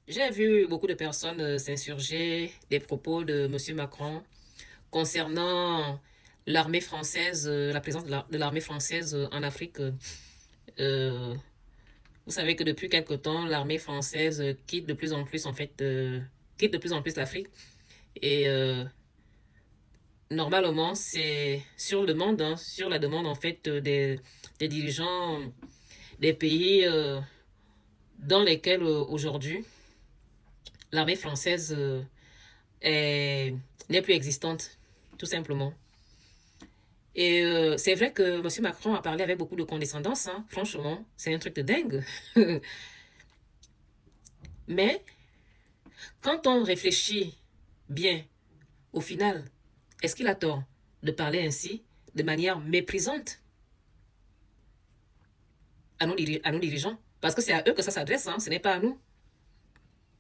J'ai vu beaucoup de personnes s'insurger des propos de M. Macron concernant l'armée française, la présence de l'armée française en Afrique. Euh, vous savez que depuis quelque temps, l'armée française quitte de plus en plus, quitte de plus en plus l'Afrique. Et normalement, c'est sur demande, hein, sur la demande en fait des dirigeants des pays dans lesquels aujourd'hui l'armée française n'est plus existante, tout simplement. Et c'est vrai que M. Macron a parlé avec beaucoup de condescendance, hein. Franchement, c'est un truc de dingue. Mais quand on réfléchit bien, au final, est-ce qu'il a tort de parler ainsi, de manière méprisante à nos dirigeants? Parce que c'est à eux que ça s'adresse, hein, ce n'est pas à nous.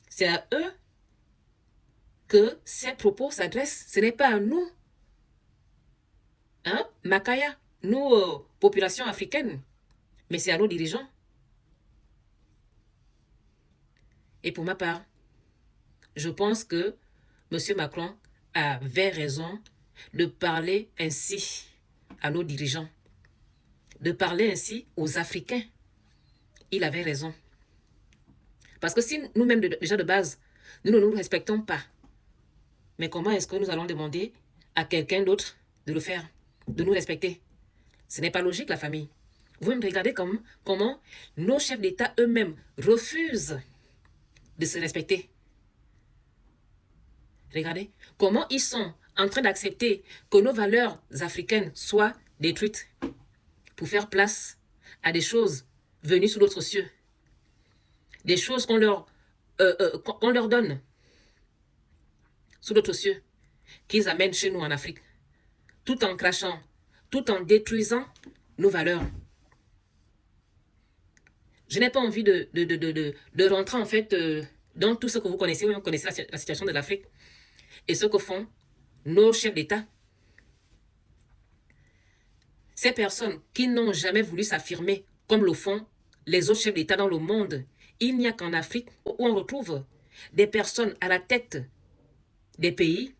C'est à eux que ces propos s'adressent, ce n'est pas à nous. Hein? Makaya, nous, population africaine, mais c'est à nos dirigeants. Et pour ma part, je pense que M. Macron avait raison de parler ainsi à nos dirigeants, de parler ainsi aux Africains. Il avait raison. Parce que si nous-mêmes, déjà de base, nous ne nous respectons pas, mais comment est-ce que nous allons demander à quelqu'un d'autre de le faire, de nous respecter? Ce n'est pas logique, la famille. Vous me regardez comment nos chefs d'État eux-mêmes refusent de se respecter. Regardez comment ils sont en train d'accepter que nos valeurs africaines soient détruites pour faire place à des choses venues sous d'autres cieux. Des choses qu'on leur donne sous d'autres cieux, qu'ils amènent chez nous en Afrique, tout en crachant, tout en détruisant nos valeurs. Je n'ai pas envie de rentrer en fait dans tout ce que vous connaissez, vous connaissez la situation de l'Afrique et ce que font nos chefs d'État. Ces personnes qui n'ont jamais voulu s'affirmer comme le font les autres chefs d'État dans le monde, il n'y a qu'en Afrique où on retrouve des personnes à la tête des pays,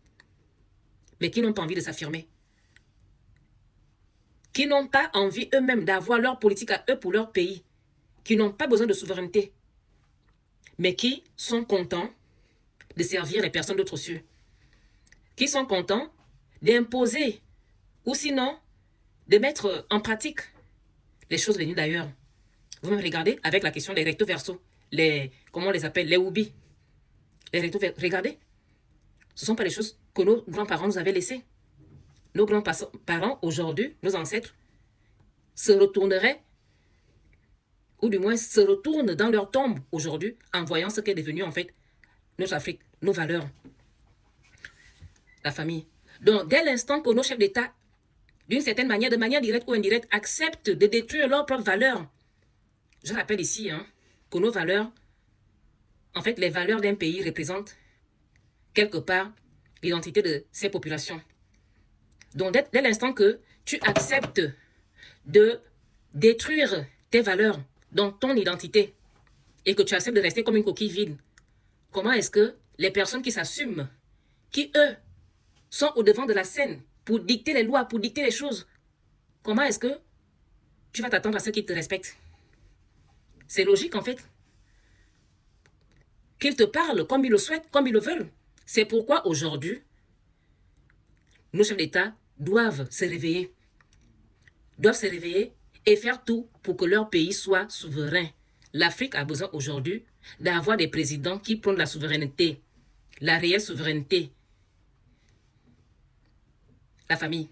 mais qui n'ont pas envie de s'affirmer, qui n'ont pas envie eux-mêmes d'avoir leur politique à eux pour leur pays, qui n'ont pas besoin de souveraineté, mais qui sont contents de servir les personnes d'autres cieux, qui sont contents d'imposer ou sinon de mettre en pratique les choses venues d'ailleurs. Vous me regardez avec la question des recto verso, comment on les appelle, les oubis. Les recto verso, regardez, ce ne sont pas les choses que nos grands-parents nous avaient laissées. Nos grands-parents, aujourd'hui, nos ancêtres, se retourneraient, ou du moins se retournent dans leur tombe aujourd'hui en voyant ce qu'est devenu en fait notre Afrique, nos valeurs, la famille. Donc, dès l'instant que nos chefs d'État, d'une certaine manière, de manière directe ou indirecte, acceptent de détruire leurs propres valeurs, je rappelle ici que nos valeurs, en fait, les valeurs d'un pays représentent quelque part l'identité de ces populations. Donc, dès l'instant que tu acceptes de détruire tes valeurs, donc ton identité, et que tu acceptes de rester comme une coquille vide, comment est-ce que les personnes qui s'assument, qui eux sont au devant de la scène pour dicter les lois, pour dicter les choses, comment est-ce que tu vas t'attendre à ceux qui te respectent? C'est logique en fait. Qu'ils te parlent comme ils le souhaitent, comme ils le veulent. C'est pourquoi aujourd'hui, nos chefs d'État doivent se réveiller. Doivent se réveiller et faire tout pour que leur pays soit souverain. L'Afrique a besoin aujourd'hui d'avoir des présidents qui prennent la souveraineté, la réelle souveraineté, la famille.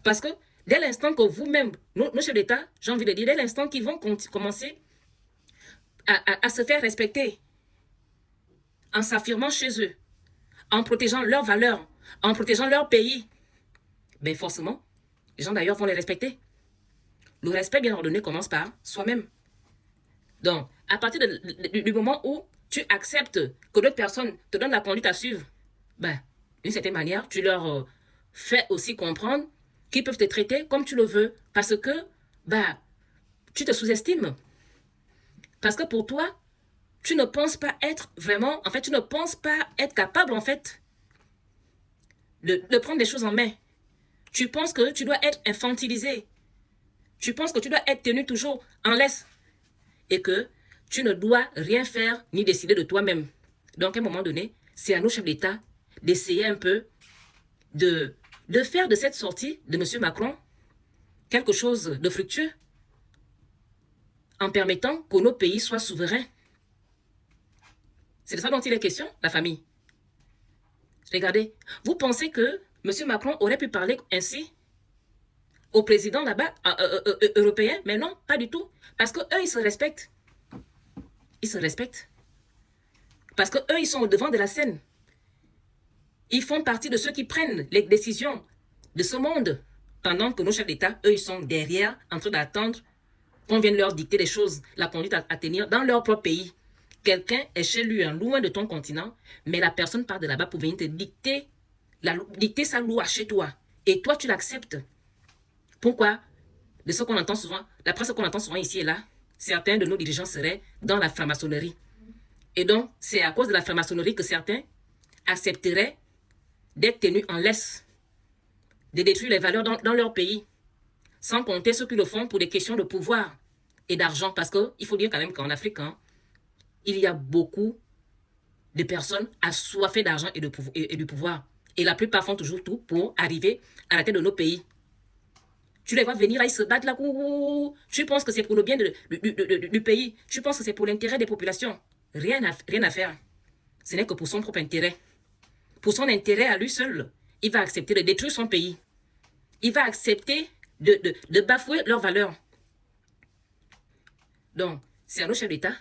Parce que dès l'instant que vous-même, nos chefs d'État, j'ai envie de dire, dès l'instant qu'ils vont commencer à se faire respecter, en s'affirmant chez eux, en protégeant leurs valeurs, en protégeant leur pays, ben forcément, les gens d'ailleurs vont les respecter. Le respect bien ordonné commence par soi-même. Donc, à partir du moment où tu acceptes que d'autres personnes te donnent la conduite à suivre, ben, d'une certaine manière, tu leur fais aussi comprendre qu'ils peuvent te traiter comme tu le veux parce que ben, tu te sous-estimes. Parce que pour toi, tu ne penses pas être vraiment, en fait, tu ne penses pas être capable, en fait, de prendre les choses en main. Tu penses que tu dois être infantilisé. Tu penses que tu dois être tenu toujours en laisse. Et que tu ne dois rien faire ni décider de toi-même. Donc, à un moment donné, c'est à nos chefs d'État d'essayer un peu de faire de cette sortie de M. Macron quelque chose de fructueux en permettant que nos pays soient souverains. C'est de ça dont il est question, la famille. Regardez, vous pensez que M. Macron aurait pu parler ainsi au président là-bas, européen? Mais non, pas du tout. Parce qu'eux, ils se respectent. Ils se respectent. Parce qu'eux, ils sont au devant de la scène. Ils font partie de ceux qui prennent les décisions de ce monde. Pendant que nos chefs d'État, eux, ils sont derrière, en train d'attendre qu'on vienne leur dicter des choses, la conduite à tenir dans leur propre pays. Quelqu'un est chez lui, loin de ton continent, mais la personne part de là-bas pour venir te dicter, dicter sa loi chez toi. Et toi, tu l'acceptes. Pourquoi? De ce qu'on entend souvent, d'après ce qu'on entend souvent ici et là, certains de nos dirigeants seraient dans la franc-maçonnerie. Et donc, c'est à cause de la franc-maçonnerie que certains accepteraient d'être tenus en laisse, de détruire les valeurs dans leur pays, sans compter ceux qui le font pour des questions de pouvoir et d'argent. Parce qu'il faut dire quand même qu'en Afrique, il y a beaucoup de personnes assoiffées d'argent et du pouvoir. Et la plupart font toujours tout pour arriver à la tête de nos pays. Tu les vois venir, là, ils se battent là. Tu penses que c'est pour le bien du pays. Tu penses que c'est pour l'intérêt des populations. Rien à faire. Ce n'est que pour son propre intérêt. Pour son intérêt à lui seul, il va accepter de détruire son pays. Il va accepter de bafouer leurs valeurs. Donc, c'est à nos chefs d'État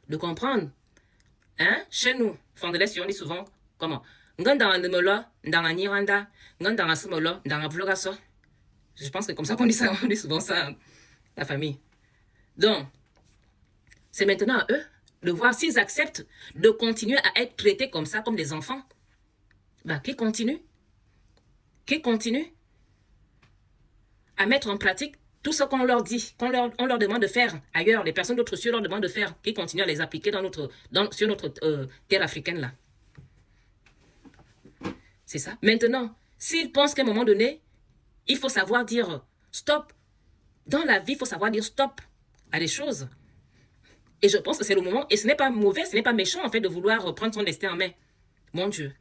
de comprendre. Chez nous, Fondélès, on dit souvent, comment? Je pense que comme ça qu'on dit ça, on dit souvent ça, la famille. Donc, c'est maintenant à eux de voir s'ils acceptent de continuer à être traités comme ça, comme des enfants. Qu'ils continuent. Qu'ils continuent à mettre en pratique tout ce qu'on leur dit, on leur demande de faire ailleurs, les personnes d'autres cieux leur demandent de faire, qu'ils continuent à les appliquer sur notre terre africaine là. C'est ça. Maintenant, s'ils pensent qu'à un moment donné, il faut savoir dire stop. Dans la vie, il faut savoir dire stop à des choses. Et je pense que c'est le moment, et ce n'est pas mauvais, ce n'est pas méchant en fait de vouloir prendre son destin en main. Mon Dieu.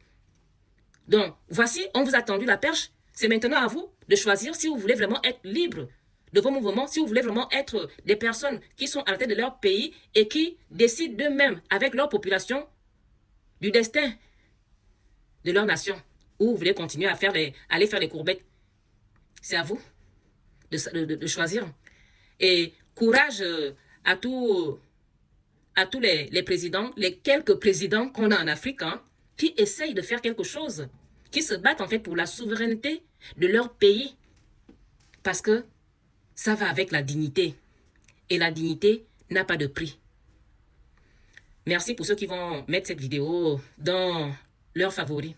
Donc, voici, on vous a tendu la perche. C'est maintenant à vous de choisir si vous voulez vraiment être libre de vos mouvements, si vous voulez vraiment être des personnes qui sont à la tête de leur pays et qui décident d'eux-mêmes, avec leur population, du destin de leur nation. Ou vous voulez continuer à aller faire les courbettes. C'est à vous de choisir. Et courage à tous les présidents, les quelques présidents qu'on a en Afrique, qui essayent de faire quelque chose, qui se battent en fait pour la souveraineté de leur pays. Parce que ça va avec la dignité. Et la dignité n'a pas de prix. Merci pour ceux qui vont mettre cette vidéo dans leurs favoris.